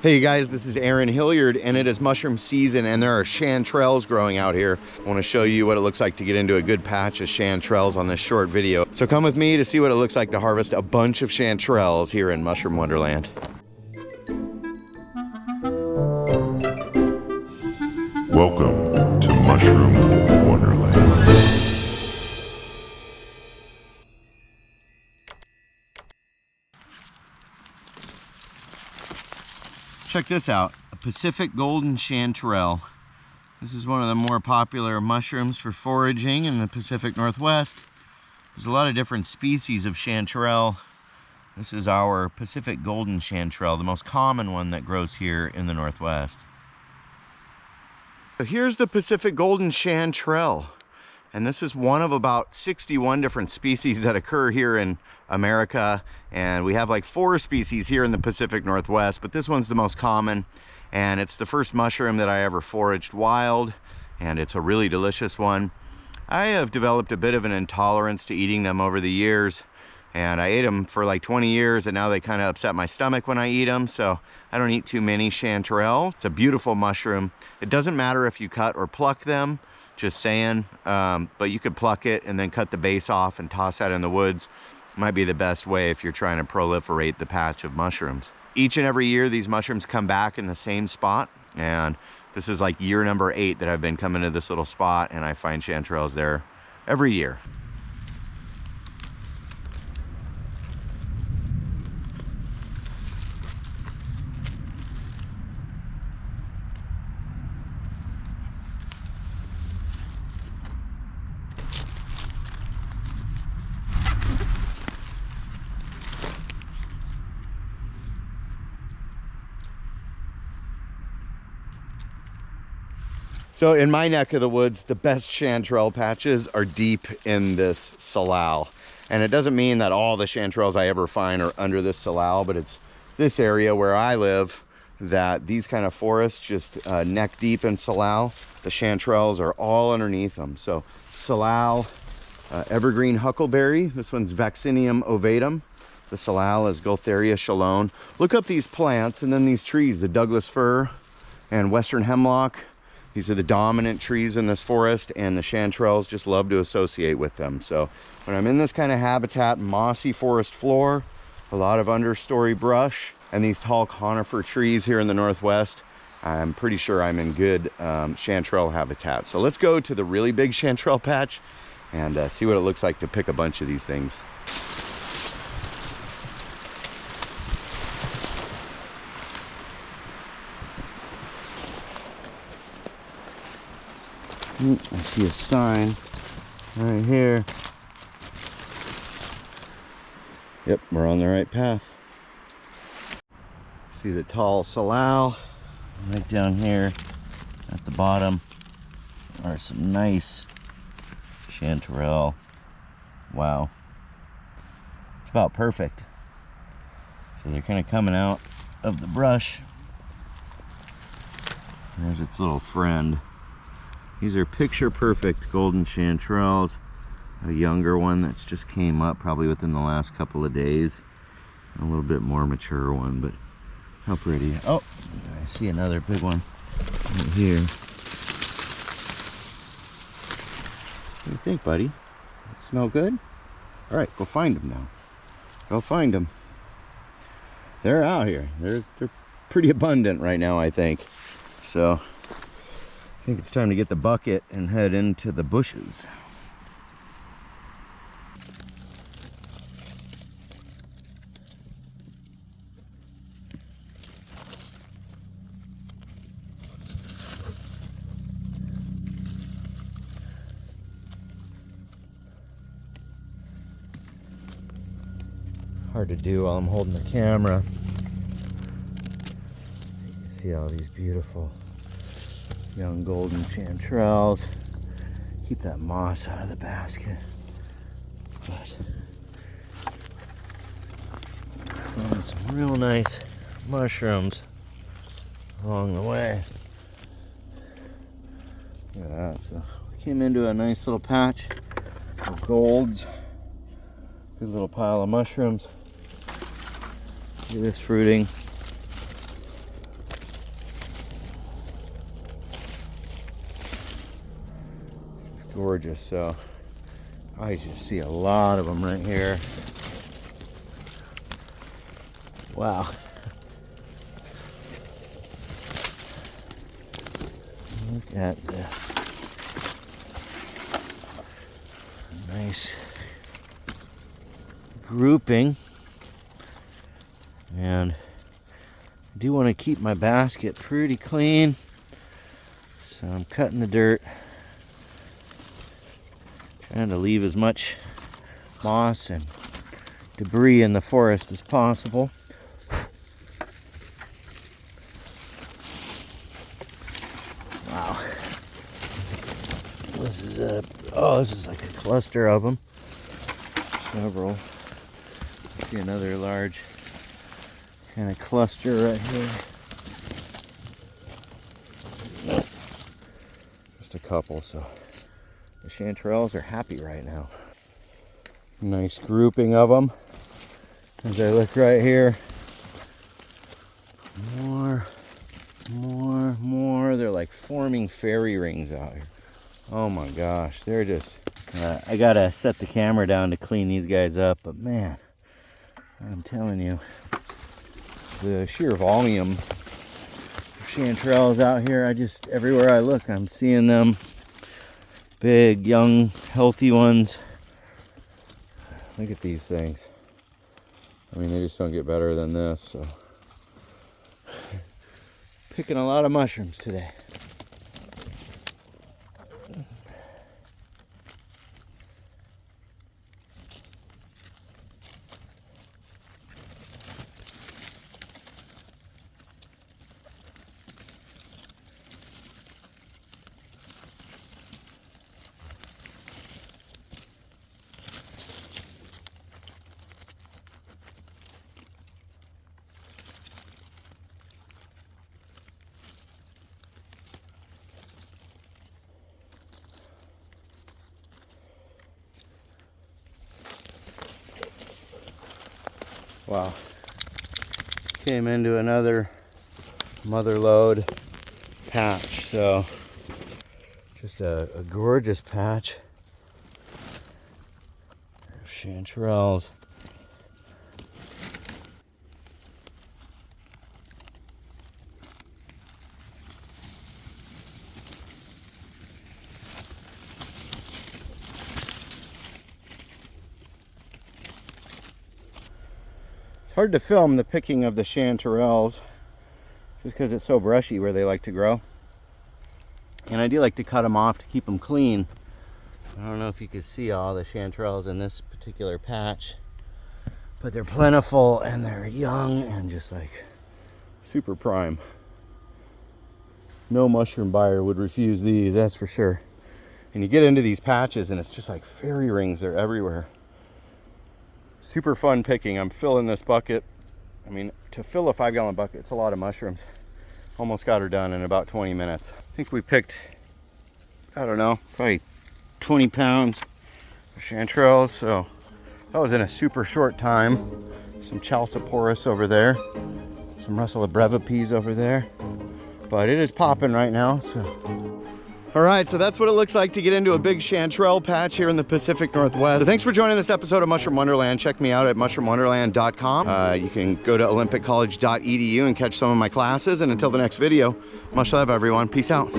Hey guys, this is Aaron Hilliard and it is mushroom season and there are chanterelles growing out here. I want to show you what it looks like to get into a good patch of chanterelles on this short video. So come with me to see what it looks like to harvest a bunch of chanterelles here in Mushroom Wonderland. Welcome to Mushroom Wonderland. Check this out, a Pacific golden chanterelle. This is one of the more popular mushrooms for foraging in the Pacific Northwest. There's a lot of different species of chanterelle. This is our Pacific golden chanterelle, the most common one that grows here in the Northwest. So here's the Pacific golden chanterelle, and this is one of about 61 different species that occur here in America, and we have like 4 species here in the Pacific Northwest, but this one's the most common, and it's the first mushroom that I ever foraged wild, and it's a really delicious one. I have developed a bit of an intolerance to eating them over the years, and I ate them for like 20 years, and now they kind of upset my stomach when I eat them, so I don't eat too many chanterelles. It's a beautiful mushroom. It doesn't matter if you cut or pluck them, just saying, but you could pluck it and then cut the base off and toss that in the woods. Might be the best way if you're trying to proliferate the patch of mushrooms. Each and every year these mushrooms come back in the same spot, and this is like year number 8 that I've been coming to this little spot, and I find chanterelles there every year. So in my neck of the woods, the best chanterelle patches are deep in this salal. And it doesn't mean that all the chanterelles I ever find are under this salal, but it's this area where I live that these kind of forests just neck deep in salal. The chanterelles are all underneath them. So salal, evergreen huckleberry, this one's Vaccinium ovatum. The salal is Gualtheria chalone. Look up these plants and then these trees, the Douglas fir and western hemlock. These are the dominant trees in this forest, and the chanterelles just love to associate with them. So when I'm in this kind of habitat, mossy forest floor, a lot of understory brush, and these tall conifer trees here in the Northwest, I'm pretty sure I'm in good chanterelle habitat. So let's go to the really big chanterelle patch and see what it looks like to pick a bunch of these things. I see a sign right here. Yep, we're on the right path. See the tall salal right down here at the bottom are some nice chanterelle. Wow, it's about perfect. So they're kind of coming out of the brush. There's its little friend. These are picture perfect golden chanterelles. A younger one that's just came up probably within the last couple of days. A little bit more mature one, but how pretty. Oh, I see another big one right here. What do you think, buddy? Smell good? All right, go find them now. Go find them. They're out here. They're pretty abundant right now, I think. So I think it's time to get the bucket and head into the bushes. Hard to do while I'm holding the camera. You can see all these beautiful young golden chanterelles. Keep that moss out of the basket. But found some real nice mushrooms along the way. Look at that. So we came into a nice little patch of golds. Good little pile of mushrooms. Look at this fruiting. gorgeous. So I just see a lot of them right here. Wow. Look at this. Nice grouping. And I do want to keep my basket pretty clean. So I'm cutting the dirt. Trying to leave as much moss and debris in the forest as possible. Wow. This is like a cluster of them. Several. See another large kind of cluster right here. Just a couple, so the Chanterelles are happy right now. Nice grouping of them. As I look right here, more. They're like forming fairy rings out here. Oh my gosh, they're just, I gotta set the camera down to clean these guys up, but man, I'm telling you, the sheer volume of Chanterelles out here, everywhere I look, I'm seeing them. Big, young, healthy ones. Look at these things. I mean, they just don't get better than this, so. Picking a lot of mushrooms today. Wow. Came into another mother lode patch, so just a gorgeous patch of Chanterelles. It's hard to film the picking of the Chanterelles just because it's so brushy where they like to grow. And I do like to cut them off to keep them clean. I don't know if you can see all the Chanterelles in this particular patch, but they're plentiful and they're young and just like super prime. No mushroom buyer would refuse these, that's for sure. And you get into these patches and it's just like fairy rings, they're everywhere. Super fun picking. I'm filling this bucket. I mean, to fill a 5-gallon bucket, it's a lot of mushrooms. Almost got her done in about 20 minutes. I think we picked, I don't know, probably 20 pounds of Chanterelles. So that was in a super short time. Some Chalciporus over there. Some Russell brevipees over there. But it is popping right now, so. All right, so that's what it looks like to get into a big Chanterelle patch here in the Pacific Northwest. So thanks for joining this episode of Mushroom Wonderland. Check me out at mushroomwonderland.com. You can go to olympiccollege.edu and catch some of my classes. And until the next video, much love, everyone. Peace out.